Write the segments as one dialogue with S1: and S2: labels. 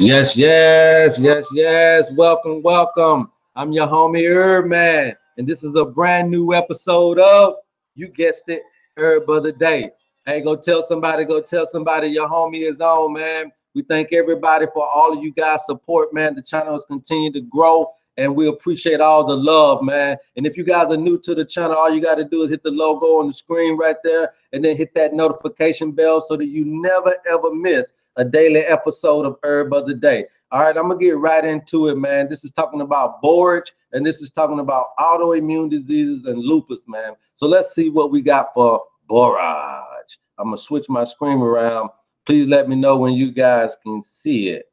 S1: Yes, yes, yes, yes. Welcome, welcome. I'm your homie HerbMan, and this is a brand new episode of, you guessed it, Herb of the Day. Hey, go tell somebody your homie is on, man. We thank everybody for all of you guys' support, man. The channel has continued to grow, and we appreciate all the love, man. And if you guys are new to the channel, all you got to do is hit the logo on the screen right there, and then hit that notification bell so that you never, ever miss a daily episode of Herb of the Day. All right, I'm gonna get right into it, man. This is talking about BORAGE, and this is talking about autoimmune diseases and lupus, man. So let's see what we got for BORAGE. I'm gonna switch my screen around. Please let me know when you guys can see it.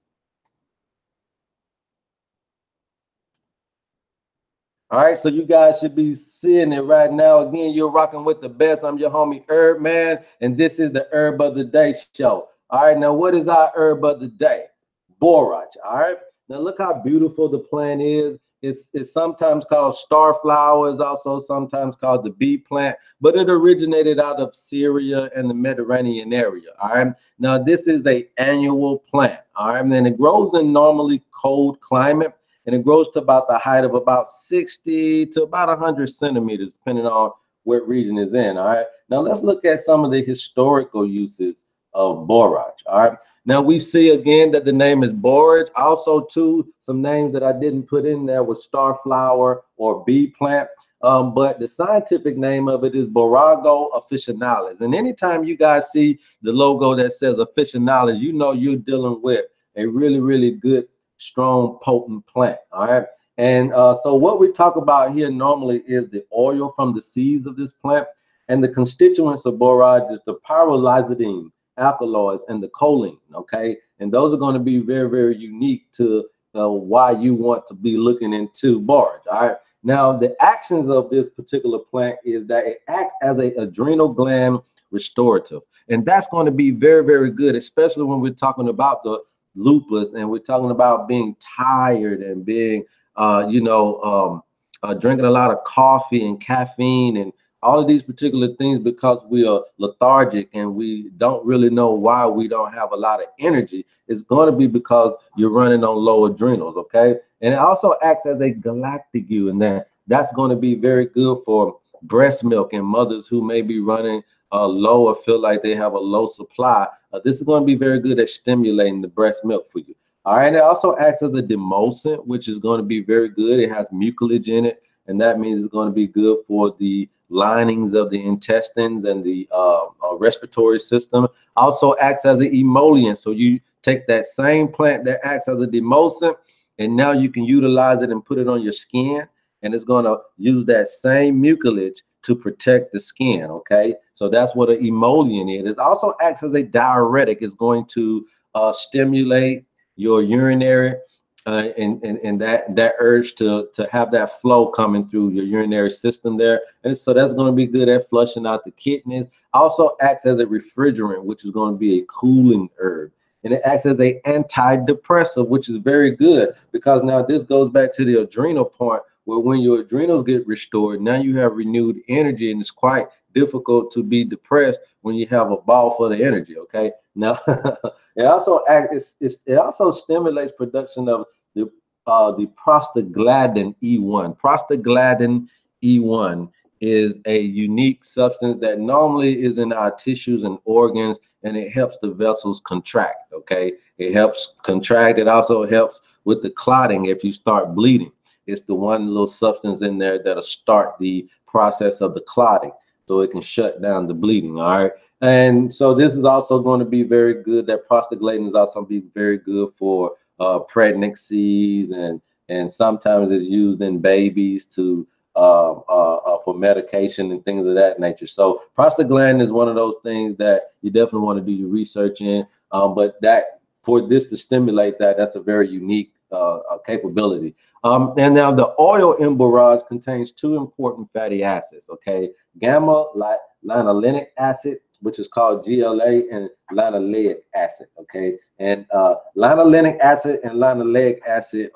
S1: All right, so you guys should be seeing it right now. Again, you're rocking with the best. I'm your homie HerbMan, and this is the Herb of the Day show. All right, now what is our herb of the day? Borage. All right, now look how beautiful the plant is. It's sometimes called starflower. It's also sometimes called the bee plant, but it originated out of Syria and the Mediterranean area. All right, now this is an annual plant. All right, and it grows in normally cold climate, and it grows to about the height of about 60 to about 100 centimeters, depending on what region it's in. All right, now let's look at some of the historical uses of borage. All right, now we see again that the name is borage. Also, too, some names that I didn't put in there was starflower or bee plant. But the scientific name of it is Borago officinalis. And anytime you guys see the logo that says officinalis, you know you're dealing with a really, really good, strong, potent plant. All right. And so what we talk about here normally is the oil from the seeds of this plant, and the constituents of borage is the pyrrolizidine, alkaloids, and the choline. Okay, and those are going to be very, very unique to why you want to be looking into borage. All right, now the actions of this particular plant is that it acts as a adrenal gland restorative, and that's going to be very, very good, especially when we're talking about the lupus and we're talking about being tired and being drinking a lot of coffee and caffeine and all of these particular things, because we are lethargic and we don't really know why we don't have a lot of energy. It's going to be because you're running on low adrenals. Okay, and it also acts as a galactagogue, and that's going to be very good for breast milk and mothers who may be running low or feel like they have a low supply. This is going to be very good at stimulating the breast milk for you. All right, it also acts as a demulcent, which is going to be very good. It has mucilage in it, and that means it's going to be good for the linings of the intestines and the respiratory system. Also acts as an emollient. So you take that same plant that acts as a demulcent, and now you can utilize it and put it on your skin, and it's going to use that same mucilage to protect the skin. Okay, so that's what an emollient is. It also acts as a diuretic. It's going to stimulate your urinary and that urge to have that flow coming through your urinary system there. And so that's going to be good at flushing out the kidneys. Also acts as a refrigerant, which is going to be a cooling herb. And it acts as a antidepressive, which is very good, because now this goes back to the adrenal part, where when your adrenals get restored, now you have renewed energy, and it's quite difficult to be depressed when you have a ball full of energy. Okay, now it also stimulates production of the prostaglandin E1. Prostaglandin E1 is a unique substance that normally is in our tissues and organs, and it helps the vessels contract. Okay, it helps contract. It also helps with the clotting if you start bleeding. It's the one little substance in there that'll start the process of the clotting, so it can shut down the bleeding. All right, and so this is also going to be very good. That prostaglandin is also be very good for pregnancies, and sometimes it's used in babies to for medication and things of that nature. So prostaglandin is one of those things that you definitely want to do your research in. But that for this to stimulate that's a very unique capability. And now the oil in borage contains two important fatty acids. Okay, gamma linolenic acid, which is called GLA, and linoleic acid. Okay, and linolenic acid and linoleic acid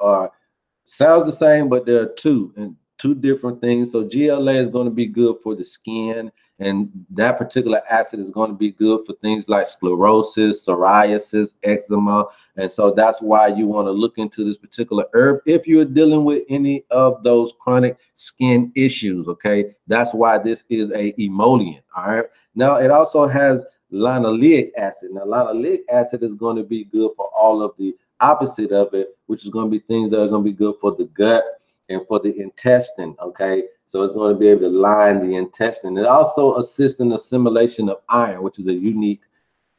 S1: sound the same, but there are two different things. So GLA is going to be good for the skin, and that particular acid is going to be good for things like sclerosis, psoriasis, eczema. And so that's why you want to look into this particular herb if you're dealing with any of those chronic skin issues. Okay, that's why this is a emollient. All right, now it also has linoleic acid. Now linoleic acid is going to be good for all of the opposite of it, which is going to be things that are going to be good for the gut and for the intestine. Okay, so it's going to be able to line the intestine. It also assists in assimilation of iron, which is a unique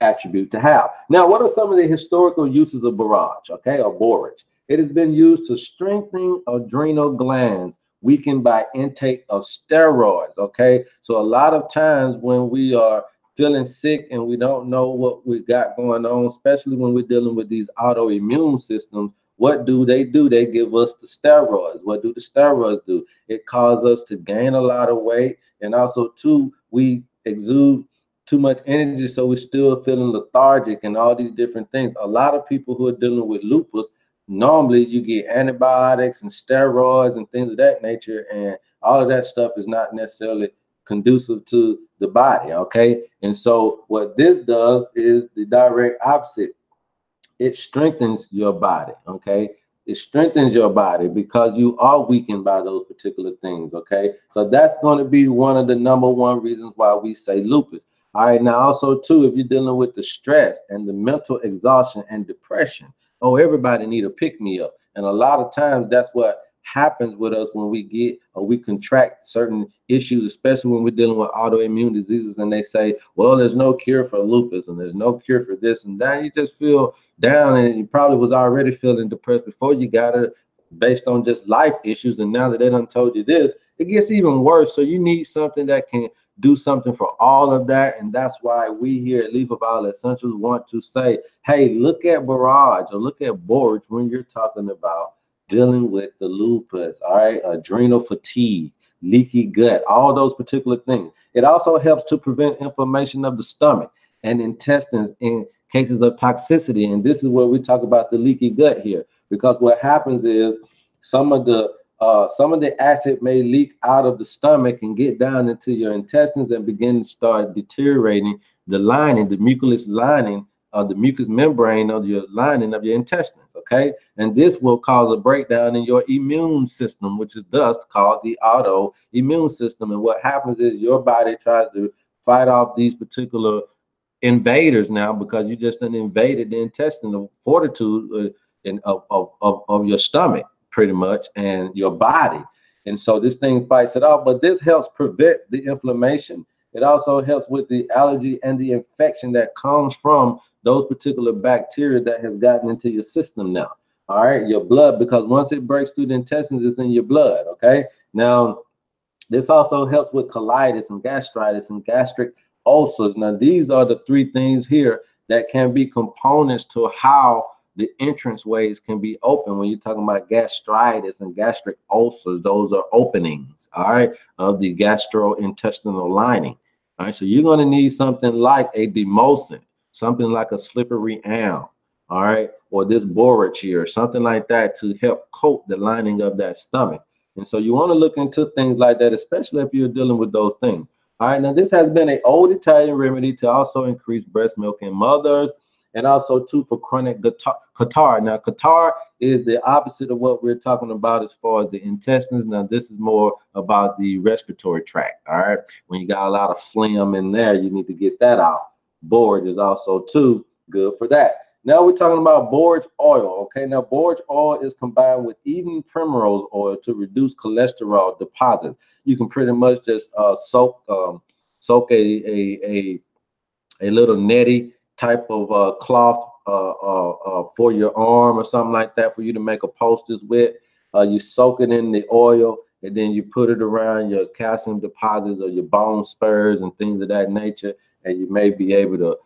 S1: attribute to have. Now, what are some of the historical uses of borage, okay, or borage? It has been used to strengthen adrenal glands weakened by intake of steroids, okay? So a lot of times when we are feeling sick and we don't know what we got going on, especially when we're dealing with these autoimmune systems, what do? They give us the steroids. What do the steroids do? It causes us to gain a lot of weight, and also too, we exude too much energy, so we're still feeling lethargic and all these different things. A lot of people who are dealing with lupus, normally you get antibiotics and steroids and things of that nature, and all of that stuff is not necessarily conducive to the body, okay? And so what this does is the direct opposite. It strengthens your body, okay? It strengthens your body because you are weakened by those particular things, okay? So that's going to be one of the #1 reasons why we say lupus. All right, now also too, if you're dealing with the stress and the mental exhaustion and depression, oh, everybody need a pick-me-up. And a lot of times that's what happens with us when we get or we contract certain issues, especially when we're dealing with autoimmune diseases, and they say, well, there's no cure for lupus and there's no cure for this and that. You just feel down, and you probably was already feeling depressed before you got it based on just life issues, and now that they done told you this, it gets even worse. So you need something that can do something for all of that, and that's why we here at Leaf of All Essentials want to say, hey, look at Borage or look at Borage when you're talking about dealing with the lupus, all right, adrenal fatigue, leaky gut, all those particular things. It also helps to prevent inflammation of the stomach and intestines in cases of toxicity. And this is where we talk about the leaky gut here, because what happens is some of the acid may leak out of the stomach and get down into your intestines and begin to start deteriorating the lining, the mucus lining, the mucous membrane of your lining of your intestines, okay? And this will cause a breakdown in your immune system, which is thus called the autoimmune system. And what happens is your body tries to fight off these particular invaders now, because you just done invaded the intestinal fortitude of your stomach, pretty much, and your body. And so this thing fights it off, but this helps prevent the inflammation. It also helps with the allergy and the infection that comes from those particular bacteria that has gotten into your system now. All right, your blood, because once it breaks through the intestines, it's in your blood, okay? Now, this also helps with colitis and gastritis and gastric ulcers. Now, these are the 3 things here that can be components to how the entrance ways can be open. When you're talking about gastritis and gastric ulcers, those are openings, all right, of the gastrointestinal lining. All right, so you're going to need something like a demulcent, something like a slippery elm, all right, or this Borache here, something like that, to help coat the lining of that stomach. And so you want to look into things like that, especially if you're dealing with those things. All right, now this has been an old Italian remedy to also increase breast milk in mothers, and also too for chronic catarrh. Now, catarrh is the opposite of what we're talking about as far as the intestines. Now, this is more about the respiratory tract. All right, when you got a lot of phlegm in there, you need to get that out. Borage is also too good for that. Now we're talking about borage oil. Okay, now borage oil is combined with Eden primrose oil to reduce cholesterol deposits. You can pretty much just soak a little netty type of cloth for your arm or something like that for you to make a poultice with. You soak it in the oil, and then you put it around your calcium deposits or your bone spurs and things of that nature, and you may be able to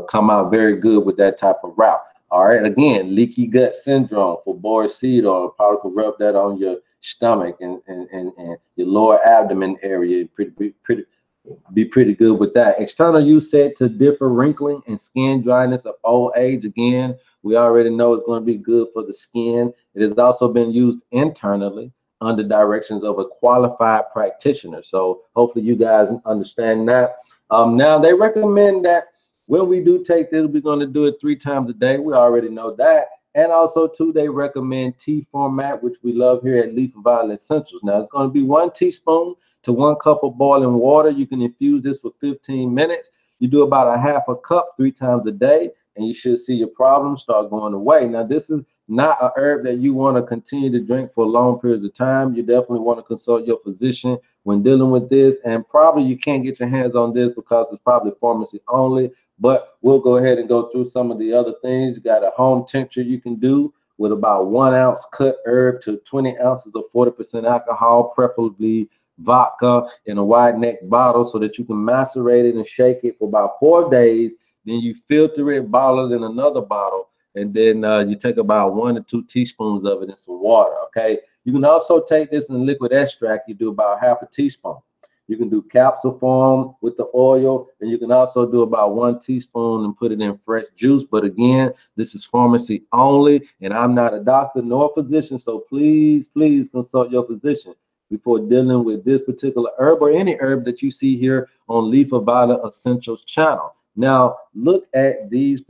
S1: come out very good with that type of route. All right, again, leaky gut syndrome for borage seed oil. Probably could rub that on your stomach and your lower abdomen area. Be pretty good with that. External use said to differ wrinkling and skin dryness of old age. Again, we already know it's going to be good for the skin. It has also been used internally under directions of a qualified practitioner. So hopefully you guys understand that. Now they recommend that when we do take this, we're going to do it 3 times a day. We already know that. And also, too, they recommend tea format, which we love here at Leaf Violet Essentials. Now, it's going to be 1 teaspoon to 1 cup of boiling water. You can infuse this for 15 minutes. You do about a half a cup 3 times a day, and you should see your problems start going away. Now, this is not a herb that you want to continue to drink for long periods of time. You definitely want to consult your physician when dealing with this. And probably you can't get your hands on this because it's probably pharmacy only. But we'll go ahead and go through some of the other things. You got a home tincture you can do with about 1 ounce cut herb to 20 ounces of 40% alcohol, preferably vodka, in a wide neck bottle so that you can macerate it and shake it for about 4 days. Then you filter it, bottle it in another bottle, and then you take about 1 to 2 teaspoons of it in some water, okay? You can also take this in liquid extract. You do about half a teaspoon. You can do capsule form with the oil, and you can also do about 1 teaspoon and put it in fresh juice. But again, this is pharmacy only, and I'm not a doctor nor a physician, so please, please consult your physician before dealing with this particular herb or any herb that you see here on Leaf Violet Essentials channel. Now, look at these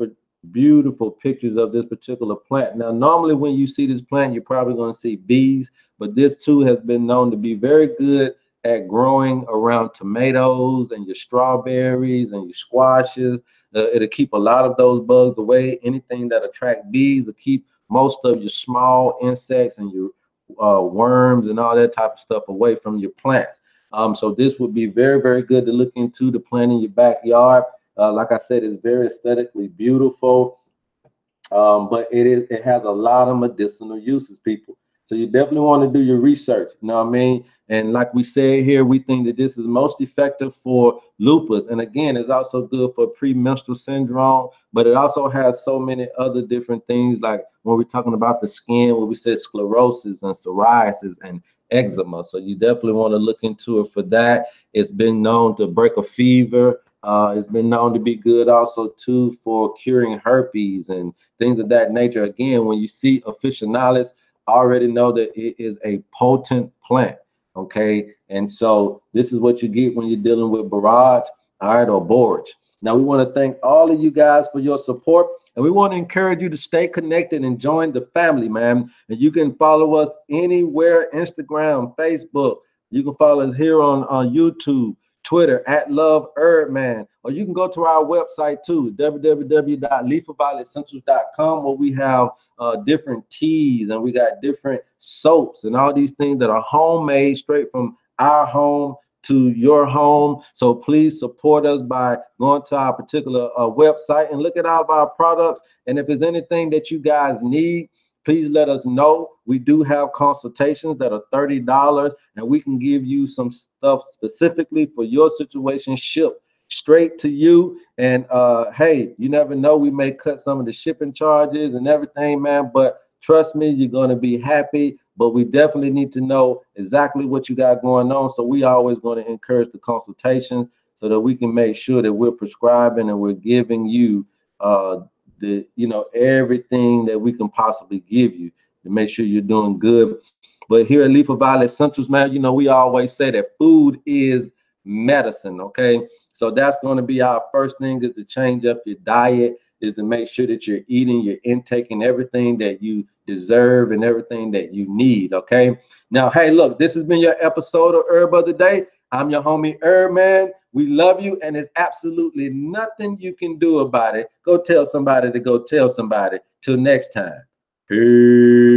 S1: beautiful pictures of this particular plant. Now, normally when you see this plant, you're probably going to see bees, but this too has been known to be very good at growing around tomatoes and your strawberries and your squashes. It'll keep a lot of those bugs away. Anything that attract bees will keep most of your small insects and your worms and all that type of stuff away from your plants. So this would be very, very good to look into, to plant in your backyard. Like I said, it's very aesthetically beautiful, but it has a lot of medicinal uses, people. So you definitely want to do your research, you know what I mean? And like we said here, we think that this is most effective for lupus. And again, it's also good for premenstrual syndrome, but it also has so many other different things, like when we're talking about the skin, where we said sclerosis and psoriasis and eczema. So you definitely want to look into it for that. It's been known to break a fever. It's been known to be good also too for curing herpes and things of that nature. Again, when you see officinalis, already know that it is a potent plant, okay? And so this is what you get when you're dealing with BORAGE, all right, or BORAGE. Now, we want to thank all of you guys for your support, and we want to encourage you to stay connected and join the family, man. And you can follow us anywhere, Instagram, Facebook. You can follow us here on YouTube, Twitter, at HerbMan, or you can go to our website too, www.leafofvioletessentials.com, where we have different teas and we got different soaps and all these things that are homemade straight from our home to your home. So please support us by going to our particular website and look at all of our products. And if there's anything that you guys need, please let us know. We do have consultations that are $30, and we can give you some stuff specifically for your situation, shipped straight to you. And hey, you never know, we may cut some of the shipping charges and everything, man, but trust me, you're going to be happy. But we definitely need to know exactly what you got going on. So we always going to encourage the consultations so that we can make sure that we're prescribing and we're giving you everything that we can possibly give you to make sure you're doing good. But here at Leaf Violet Essentials, man, we always say that food is medicine, okay? So that's going to be our first thing, is to change up your diet, is to make sure that you're eating, you're intaking everything that you deserve and everything that you need, okay? Now, hey, look, this has been your episode of Herb of the Day. I'm your homie HerbMan. We love you, and there's absolutely nothing you can do about it. Go tell somebody to go tell somebody. Till next time. Peace.